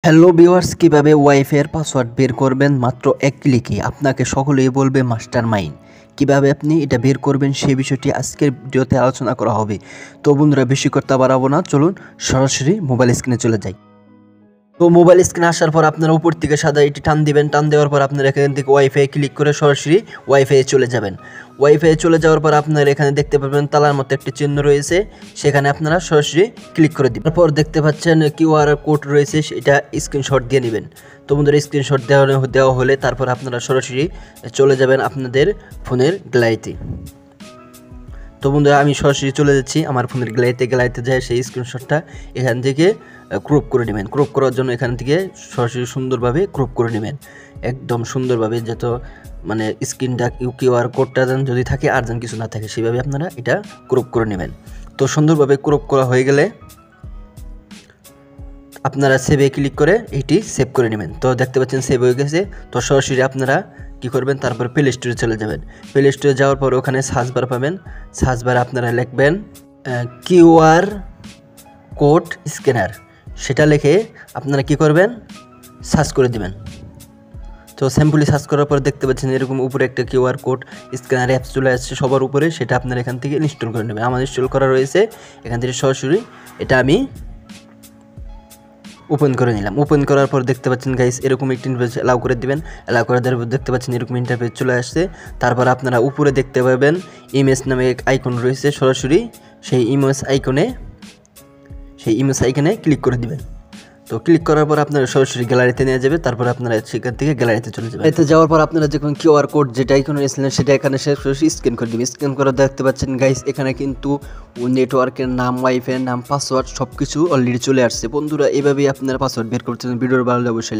Hello viewers, কিভাবে wifi এর password বের করবেন মাত্র এক ক্লিকে। আপনাকে সকলেই বলবে মাস্টার মাইন্ড। কিভাবে আপনি এটা বের করবেন সেই বিষয়টি আজকের ভিডিওতে আলোচনা করা হবে। তো বন্ধুরা, বেশি করতে বাড়াবো না, চলুন সরাসরি মোবাইল স্ক্রিনে চলে যাই। তো মোবাইল স্ক্রিনে আসার পর আপনারা উপর থেকে সাদা এটি টান দিবেন। টান দেওয়ার পর আপনারা এখান থেকে ওয়াইফাই ক্লিক করে সরাসরি ওয়াইফাই চলে যাবেন। ওয়াইফাই চলে যাওয়ার পর আপনারা এখানে দেখতে পাবেন তালার মতো একটি চিহ্ন রয়েছে, সেখানে আপনারা সরাসরি ক্লিক করে দিবেন। তারপর দেখতে পাচ্ছেন কিউআর কোড রয়েছে, এটা স্ক্রিনশট দিয়ে নেবেন। তো বন্ধুরা, স্ক্রিনশট দেওয়া হলে তারপর আপনারা সরাসরি চলে যাবেন আপনাদের ফোনের গ্যালারিতে। তো বন্ধুরা, আমি সরাসরি চলে যাচ্ছি আমার ফোনের গ্যালারিতে যায় সেই স্ক্রিনশটটা এখান থেকে ক্রপ করে নেবেন। ক্রপ করার জন্য এখান থেকে সরাসরি সুন্দরভাবে ক্রপ করে নেবেন, একদম সুন্দরভাবে, যত মানে স্ক্রিনটা কিউআর কোডটা যেন যদি থাকে আর যেন কিছু না থাকে, সেভাবে আপনারা এটা ক্রপ করে নেবেন। তো সুন্দরভাবে ক্রপ করা হয়ে গেলে আপনারা সেভে ক্লিক করে এটি সেভ করে নেবেন। তো দেখতে পাচ্ছেন সেভ হয়ে গেছে। তো সরাসরি আপনারা কী করবেন, তারপর প্লে স্টোরে চলে যাবেন। প্লে স্টোরে যাওয়ার পর ওখানে সার্চ বার পাবেন। সার্চ বারে আপনারা লিখবেন কিউআর কোড স্ক্যানার, সেটা লিখে আপনারা কি করবেন, সার্চ করে দেবেন। তো সিম্পলি সার্চ করার পর দেখতে পাচ্ছেন এরকম উপরে একটা কিউআর কোড স্ক্যানার অ্যাপস চলে আসছে সবার উপরে, সেটা আপনারা এখান থেকে ইনস্টল করে নেবেন। আমার ইনস্টল করা রয়েছে, এখান থেকে সরাসরি এটা আমি ওপেন করে নিলাম। ওপেন করার পর দেখতে পাচ্ছেন গাইস এরকম একটি ইন্টারফেস অ্যালাউ করে দিবেন। অ্যালাউ করে দেওয়ার পর দেখতে পাচ্ছেন এরকম ইন্টারফেস চলে আসছে। তারপর আপনারা উপরে দেখতে পাবেন ইমেজ নামে এক আইকন রয়েছে, সরাসরি সেই ইমেজ আইকনে ক্লিক করে দিবেন। তো ক্লিক করার পর আপনারা সরাসরি গ্যালারিতে নিয়ে যাবে। তারপর আপনারা সেখান থেকে গ্যালারিতে চলে যাবেন। এতে যাওয়ার পর আপনারা যখন কিউআর কোড যেটা আইকনে এসেছিলেন সেটা এখানে সরাসরি স্ক্যান করে দিবেন। স্ক্যান করে দেখতে পাচ্ছেন গাইস এখানে কিন্তু নেটওয়ার্কের নাম, ওয়াইফাই নাম, পাসওয়ার্ড সব কিছু অলরেডি চলে আসছে। বন্ধুরা, এভাবেই আপনারা পাসওয়ার্ড বের করতে ভিডিওর ভালো অবশ্যই